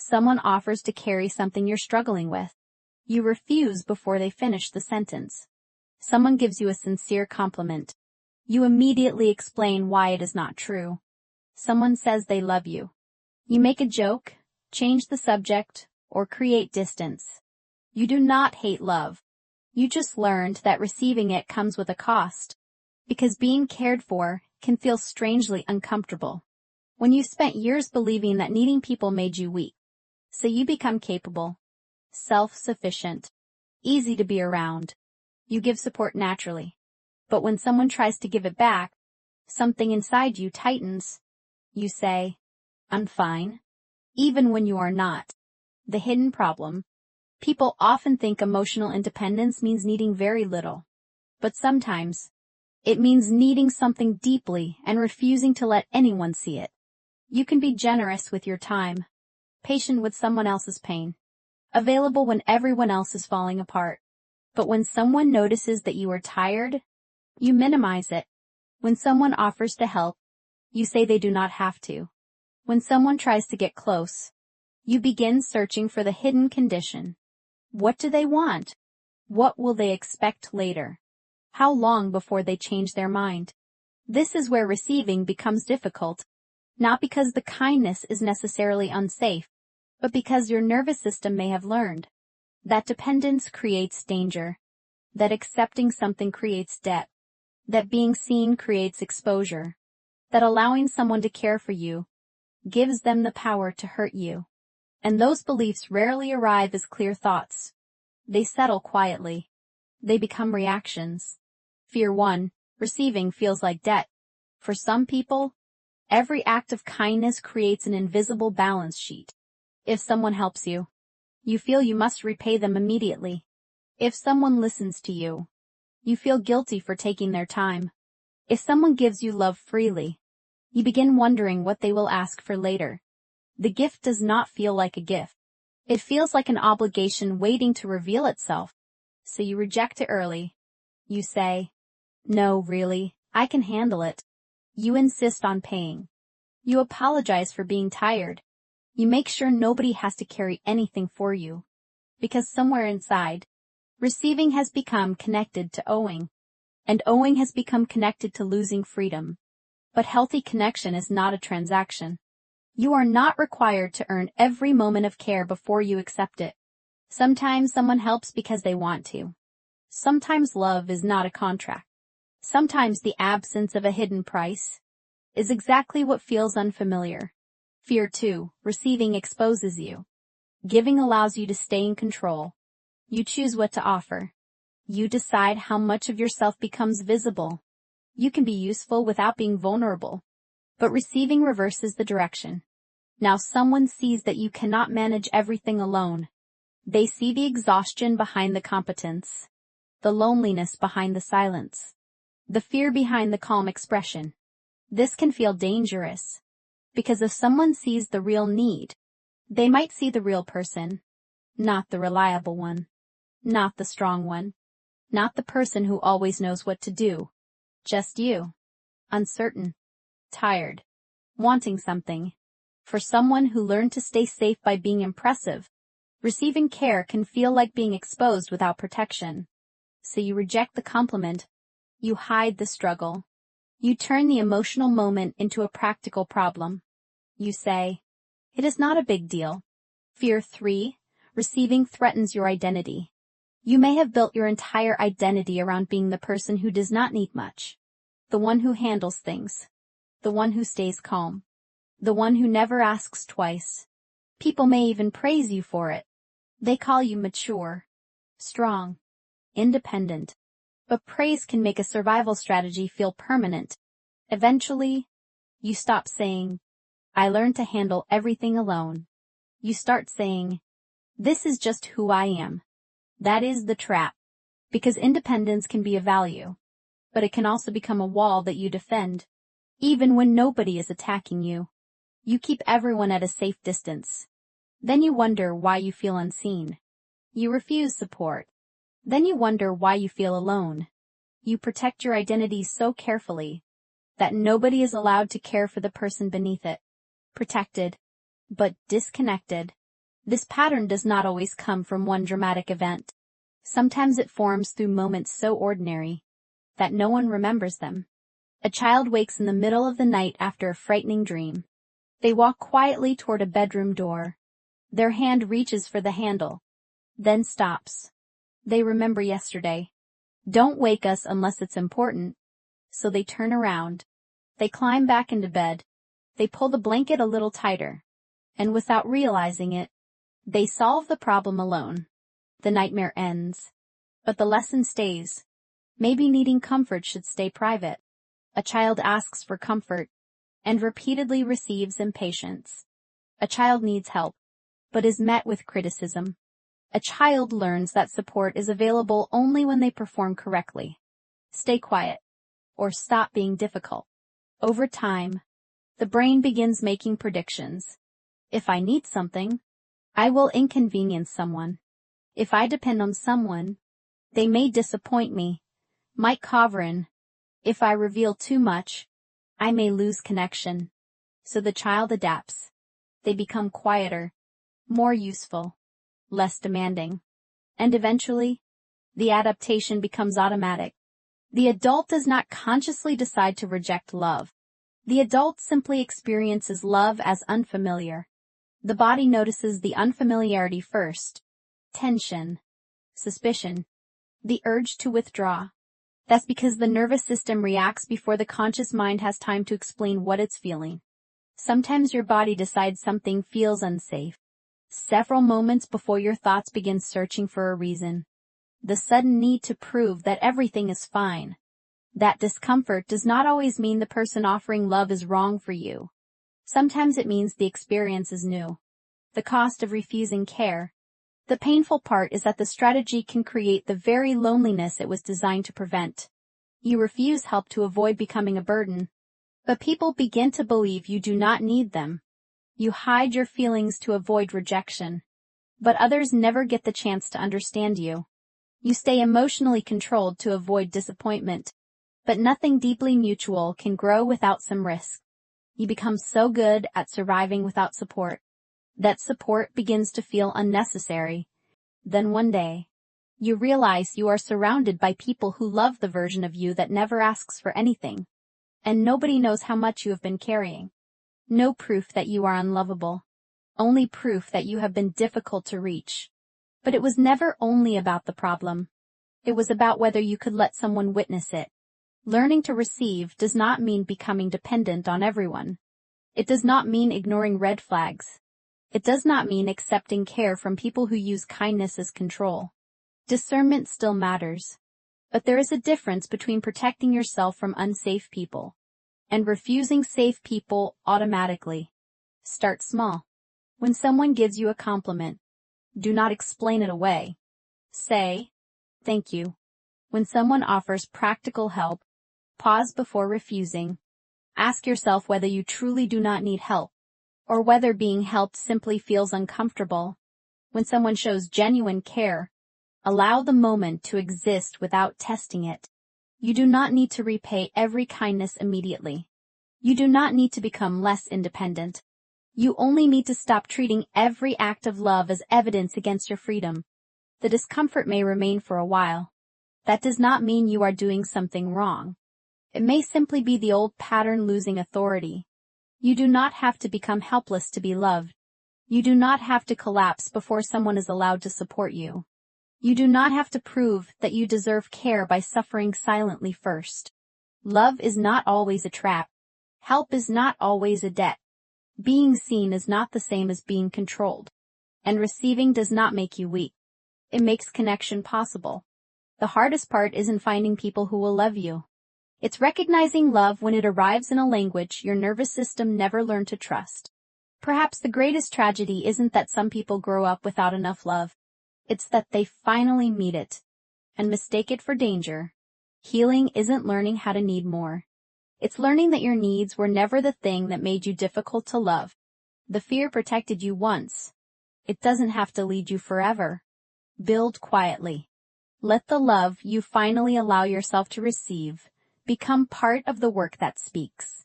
Someone offers to carry something you're struggling with. You refuse before they finish the sentence. Someone gives you a sincere compliment. You immediately explain why it is not true. Someone says they love you. You make a joke, change the subject, or create distance. You do not hate love. You just learned that receiving it comes with a cost. Because being cared for can feel strangely uncomfortable. When you spent years believing that needing people made you weak. So you become capable, self-sufficient, easy to be around. You give support naturally. But when someone tries to give it back, something inside you tightens. You say, "I'm fine," even when you are not. The hidden problem. People often think emotional independence means needing very little. But sometimes, it means needing something deeply and refusing to let anyone see it. You can be generous with your time, patient with someone else's pain, available when everyone else is falling apart. But when someone notices that you are tired, you minimize it. When someone offers to help, you say they do not have to. When someone tries to get close, you begin searching for the hidden condition. What do they want? What will they expect later? How long before they change their mind? This is where receiving becomes difficult. Not because the kindness is necessarily unsafe, but because your nervous system may have learned that dependence creates danger, that accepting something creates debt, that being seen creates exposure, that allowing someone to care for you gives them the power to hurt you. And those beliefs rarely arrive as clear thoughts. They settle quietly. They become reactions. Fear 1. Receiving feels like debt. For some people, every act of kindness creates an invisible balance sheet. If someone helps you, you feel you must repay them immediately. If someone listens to you, you feel guilty for taking their time. If someone gives you love freely, you begin wondering what they will ask for later. The gift does not feel like a gift. It feels like an obligation waiting to reveal itself. So you reject it early. You say, "No, really, I can handle it." You insist on paying. You apologize for being tired. You make sure nobody has to carry anything for you. Because somewhere inside, receiving has become connected to owing. And owing has become connected to losing freedom. But healthy connection is not a transaction. You are not required to earn every moment of care before you accept it. Sometimes someone helps because they want to. Sometimes love is not a contract. Sometimes the absence of a hidden price is exactly what feels unfamiliar. Fear 2. Receiving exposes you. Giving allows you to stay in control. You choose what to offer. You decide how much of yourself becomes visible. You can be useful without being vulnerable. But receiving reverses the direction. Now someone sees that you cannot manage everything alone. They see the exhaustion behind the competence, the loneliness behind the silence, the fear behind the calm expression. This can feel dangerous, because if someone sees the real need, they might see the real person, not the reliable one, not the strong one, not the person who always knows what to do. Just you, uncertain, tired, wanting something. For someone who learned to stay safe by being impressive, receiving care can feel like being exposed without protection. So you reject the compliment. You hide the struggle. You turn the emotional moment into a practical problem. You say, "It is not a big deal." Fear 3. Receiving threatens your identity. You may have built your entire identity around being the person who does not need much. The one who handles things. The one who stays calm. The one who never asks twice. People may even praise you for it. They call you mature, strong, independent. But praise can make a survival strategy feel permanent. Eventually, you stop saying, "I learned to handle everything alone." You start saying, "This is just who I am." That is the trap. Because independence can be a value, but it can also become a wall that you defend. Even when nobody is attacking you, you keep everyone at a safe distance. Then you wonder why you feel unseen. You refuse support. Then you wonder why you feel alone. You protect your identity so carefully that nobody is allowed to care for the person beneath it. Protected, but disconnected. This pattern does not always come from one dramatic event. Sometimes it forms through moments so ordinary that no one remembers them. A child wakes in the middle of the night after a frightening dream. They walk quietly toward a bedroom door. Their hand reaches for the handle, then stops. They remember yesterday. Don't wake us unless it's important. So they turn around. They climb back into bed. They pull the blanket a little tighter. And without realizing it, they solve the problem alone. The nightmare ends. But the lesson stays. Maybe needing comfort should stay private. A child asks for comfort and repeatedly receives impatience. A child needs help, but is met with criticism. A child learns that support is available only when they perform correctly. Stay quiet, or stop being difficult. Over time, the brain begins making predictions. If I need something, I will inconvenience someone. If I depend on someone, they may disappoint me. Mike Coverin. If I reveal too much, I may lose connection. So the child adapts. They become quieter, more useful, less demanding. And eventually, the adaptation becomes automatic. The adult does not consciously decide to reject love. The adult simply experiences love as unfamiliar. The body notices the unfamiliarity first. Tension, suspicion, the urge to withdraw. That's because the nervous system reacts before the conscious mind has time to explain what it's feeling. Sometimes your body decides something feels unsafe, several moments before your thoughts begin searching for a reason. The sudden need to prove that everything is fine. That discomfort does not always mean the person offering love is wrong for you. Sometimes it means the experience is new. The cost of refusing care. The painful part is that the strategy can create the very loneliness it was designed to prevent. You refuse help to avoid becoming a burden. But people begin to believe you do not need them. You hide your feelings to avoid rejection. But others never get the chance to understand you. You stay emotionally controlled to avoid disappointment. But nothing deeply mutual can grow without some risk. You become so good at surviving without support that support begins to feel unnecessary. Then one day, you realize you are surrounded by people who love the version of you that never asks for anything. And nobody knows how much you have been carrying. No proof that you are unlovable. Only proof that you have been difficult to reach. But it was never only about the problem. It was about whether you could let someone witness it. Learning to receive does not mean becoming dependent on everyone. It does not mean ignoring red flags. It does not mean accepting care from people who use kindness as control. Discernment still matters. But there is a difference between protecting yourself from unsafe people and refusing safe people automatically. Start small. When someone gives you a compliment, do not explain it away. Say, thank you. When someone offers practical help, pause before refusing. Ask yourself whether you truly do not need help, or whether being helped simply feels uncomfortable. When someone shows genuine care, allow the moment to exist without testing it. You do not need to repay every kindness immediately. You do not need to become less independent. You only need to stop treating every act of love as evidence against your freedom. The discomfort may remain for a while. That does not mean you are doing something wrong. It may simply be the old pattern losing authority. You do not have to become helpless to be loved. You do not have to collapse before someone is allowed to support you. You do not have to prove that you deserve care by suffering silently first. Love is not always a trap. Help is not always a debt. Being seen is not the same as being controlled. And receiving does not make you weak. It makes connection possible. The hardest part isn't finding people who will love you. It's recognizing love when it arrives in a language your nervous system never learned to trust. Perhaps the greatest tragedy isn't that some people grow up without enough love. It's that they finally meet it and mistake it for danger. Healing isn't learning how to need more. It's learning that your needs were never the thing that made you difficult to love. The fear protected you once. It doesn't have to lead you forever. Build quietly. Let the love you finally allow yourself to receive become part of the work that speaks.